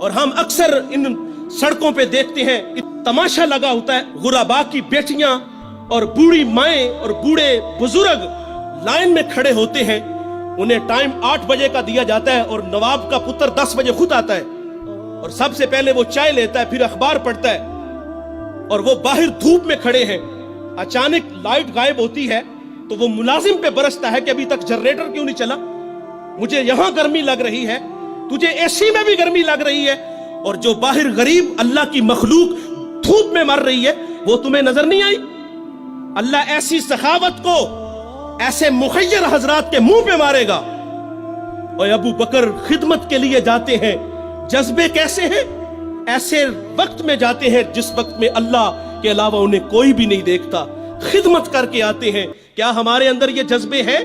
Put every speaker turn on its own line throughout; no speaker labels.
اور ہم اکثر ان سڑکوں پہ دیکھتے ہیں تماشا لگا ہوتا ہے، غربا کی بیٹیاں اور بوڑھی مائیں اور بوڑھے بزرگ لائن میں کھڑے ہوتے ہیں، انہیں ٹائم 8 بجے کا دیا جاتا ہے اور نواب کا پتر 10 بجے خود آتا ہے اور سب سے پہلے وہ چائے لیتا ہے، پھر اخبار پڑھتا ہے، اور وہ باہر دھوپ میں کھڑے ہیں، اچانک لائٹ غائب ہوتی ہے تو وہ ملازم پہ برستا ہے کہ ابھی تک جنریٹر کیوں نہیں چلا، مجھے یہاں گرمی لگ رہی ہے، تجھے اے سی میں بھی گرمی لگ رہی ہے، اور جو باہر غریب اللہ کی مخلوق دھوپ میں مر رہی ہے وہ تمہیں نظر نہیں آئی؟ اللہ ایسی سخاوت کو ایسے مخیر حضرات کے منہ پہ مارے گا۔ اور ابو بکر خدمت کے لیے جاتے ہیں، جذبے کیسے ہیں؟ ایسے وقت میں جاتے ہیں جس وقت میں اللہ کے علاوہ انہیں کوئی بھی نہیں دیکھتا، خدمت کر کے آتے ہیں۔ کیا ہمارے اندر یہ جذبے ہیں؟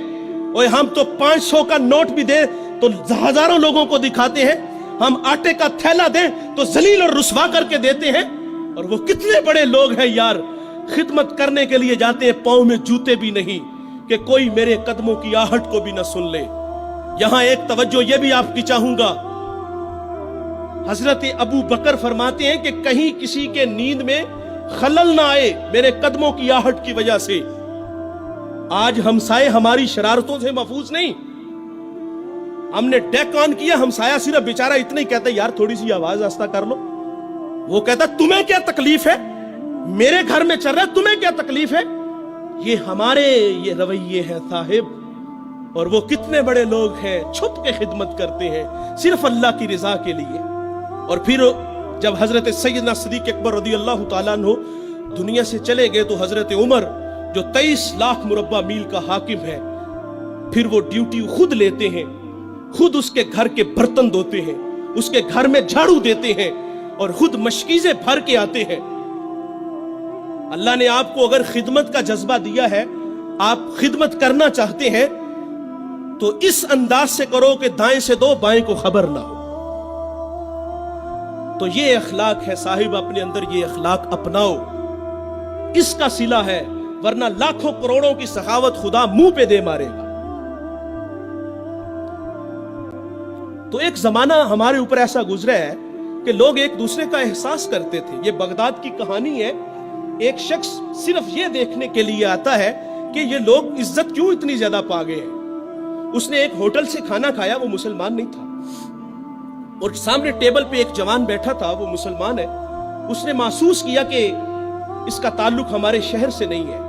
اور ہم تو 500 کا نوٹ بھی دیں تو ہزاروں لوگوں کو دکھاتے ہیں، ہم آٹے کا تھیلا دیں تو ذلیل اور رسوا کر کے دیتے ہیں، اور وہ کتنے بڑے لوگ ہیں یار، خدمت کرنے کے لیے جاتے ہیں، پاؤں میں جوتے بھی نہیں کہ کوئی میرے قدموں کی آہٹ کو بھی نہ سن لے۔ یہاں ایک توجہ یہ بھی آپ کی چاہوں گا، حضرت ابو بکر فرماتے ہیں کہ کہیں کسی کے نیند میں خلل نہ آئے میرے قدموں کی آہٹ کی وجہ سے۔ آج ہمسائے ہماری شرارتوں سے محفوظ نہیں، ہم نے ڈیک آن کیا، ہمسایہ صرف بیچارہ اتنا ہی کہتا ہے یار تھوڑی سی آواز آہستہ کر لو، وہ کہتا تمہیں کیا تکلیف ہے، میرے گھر میں چل رہا ہے، تمہیں کیا تکلیف ہے؟ یہ ہمارے یہ رویے ہیں صاحب، اور وہ کتنے بڑے لوگ ہیں چھپ کے خدمت کرتے ہیں صرف اللہ کی رضا کے لیے۔ اور پھر جب حضرت سیدنا صدیق اکبر رضی اللہ تعالیٰ عنہ دنیا سے چلے گئے تو حضرت عمر جو 23 لاکھ مربع میل کا حاکم ہے، پھر وہ ڈیوٹی خود لیتے ہیں، خود اس کے گھر کے برتن دھوتے ہیں، اس کے گھر میں جھاڑو دیتے ہیں اور خود مشکیزیں بھر کے آتے ہیں۔ اللہ نے آپ کو اگر خدمت کا جذبہ دیا ہے، آپ خدمت کرنا چاہتے ہیں تو اس انداز سے کرو کہ دائیں سے دو بائیں کو خبر نہ ہو۔ تو یہ اخلاق ہے صاحب، اپنے اندر یہ اخلاق اپناؤ، اس کا صلہ ہے، ورنہ لاکھوں کروڑوں کی سخاوت خدا منہ پہ دے مارے گا۔ تو ایک زمانہ ہمارے اوپر ایسا گزرا ہے کہ لوگ ایک دوسرے کا احساس کرتے تھے۔ یہ بغداد کی کہانی ہے، ایک شخص صرف یہ دیکھنے کے لیے آتا ہے کہ یہ لوگ عزت کیوں اتنی زیادہ پا گئے ہیں۔ اس نے ایک ہوٹل سے کھانا کھایا، وہ مسلمان نہیں تھا، اور سامنے ٹیبل پہ ایک جوان بیٹھا تھا، وہ مسلمان ہے۔ اس نے محسوس کیا کہ اس کا تعلق ہمارے شہر سے نہیں ہے۔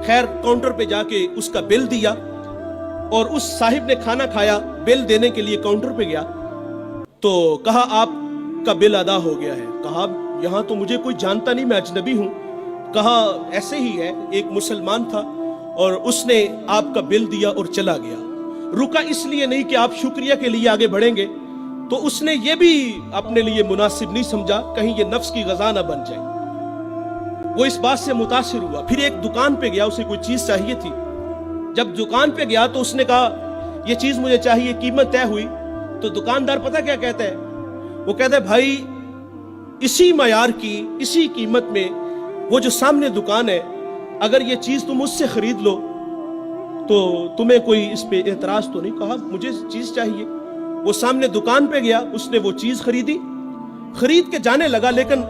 خیر کاؤنٹر پہ جا کے اس کا بل دیا، اور اس صاحب نے کھانا کھایا، بل دینے کے لیے کاؤنٹر پہ گیا تو کہا آپ کا بل ادا ہو گیا ہے۔ کہا یہاں تو مجھے کوئی جانتا نہیں، میں اجنبی ہوں۔ کہا ایسے ہی ہے، ایک مسلمان تھا اور اس نے آپ کا بل دیا اور چلا گیا۔ رکا اس لیے نہیں کہ آپ شکریہ کے لیے آگے بڑھیں گے، تو اس نے یہ بھی اپنے لیے مناسب نہیں سمجھا کہیں یہ نفس کی غذا نہ بن جائے۔ وہ اس بات سے متاثر ہوا، پھر ایک دکان پہ گیا، اسے کوئی چیز چاہیے تھی۔ جب دکان پہ گیا تو اس نے کہا یہ چیز مجھے چاہیے، قیمت طے ہوئی تو دکاندار پتہ کیا کہتا ہے؟ وہ کہتا ہے بھائی اسی معیار کی، اسی قیمت میں وہ جو سامنے دکان ہے، اگر یہ چیز تم اس سے خرید لو تو تمہیں کوئی اس پہ اعتراض تو نہیں؟ کہا مجھے چیز چاہیے۔ وہ سامنے دکان پہ گیا، اس نے وہ چیز خریدی، خرید کے جانے لگا، لیکن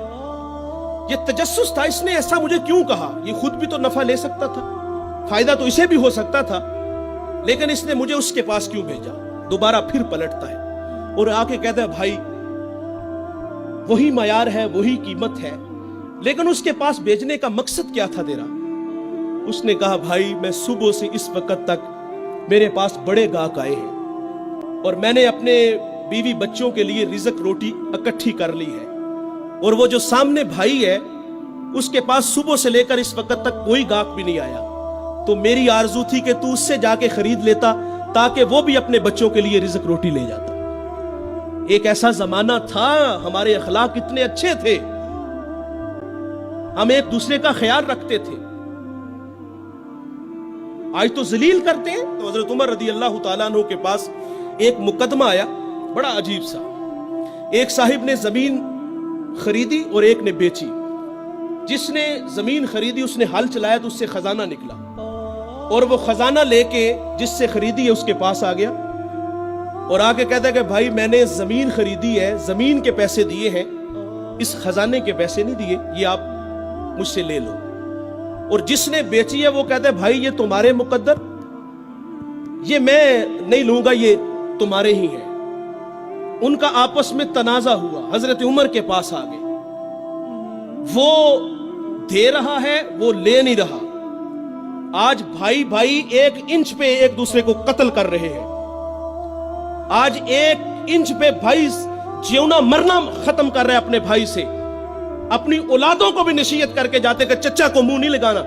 یہ تجسس تھا، اس نے ایسا مجھے کیوں کہا؟ یہ خود بھی تو نفع لے سکتا تھا، فائدہ تو اسے بھی ہو سکتا تھا، لیکن اس نے مجھے اس کے پاس کیوں بھیجا؟ دوبارہ پھر پلٹتا ہے اور آ کے کہتا ہے بھائی وہی معیار ہے، وہی قیمت ہے، لیکن اس کے پاس بھیجنے کا مقصد کیا تھا تیرا؟ اس نے کہا بھائی میں صبح سے اس وقت تک میرے پاس بڑے گاہک آئے ہیں اور میں نے اپنے بیوی بچوں کے لیے رزق روٹی اکٹھی کر لی ہے، اور وہ جو سامنے بھائی ہے اس کے پاس صبح سے لے کر اس وقت تک کوئی گاہک بھی نہیں آیا، تو میری آرزو تھی کہ تو اس سے جا کے خرید لیتا تاکہ وہ بھی اپنے بچوں کے لیے رزق روٹی لے جاتا۔ ایک ایسا زمانہ تھا، ہمارے اخلاق اتنے اچھے تھے، ہم ایک دوسرے کا خیال رکھتے تھے۔ آج تو ذلیل کرتے ہیں۔ تو حضرت عمر رضی اللہ تعالیٰ عنہ کے پاس ایک مقدمہ آیا بڑا عجیب سا، ایک صاحب نے زمین خریدی اور ایک نے بیچی۔ جس نے زمین خریدی اس نے ہل چلایا تو اس سے خزانہ نکلا، اور وہ خزانہ لے کے جس سے خریدی ہے اس کے پاس آ گیا، اور آگے کہتا ہے کہ بھائی میں نے زمین خریدی ہے, زمین کے پیسے دیے ہیں, اس خزانے کے پیسے نہیں دیے, یہ آپ مجھ سے لے لو. اور جس نے بیچی ہے وہ کہتا ہے بھائی یہ تمہارے مقدر, یہ میں نہیں لوں گا, یہ تمہارے ہی ہیں. ان کا آپس میں تنازع ہوا, حضرت عمر کے پاس آ گئے. وہ دے رہا ہے, وہ لے نہیں رہا. آج بھائی بھائی 1 انچ پہ ایک دوسرے کو قتل کر رہے ہیں. آج 1 انچ پہ بھائی جیونا مرنا ختم کر رہے ہیں اپنے بھائی سے. اپنی اولادوں کو بھی نصیحت کر کے جاتے کہ چچا کو منہ نہیں لگانا.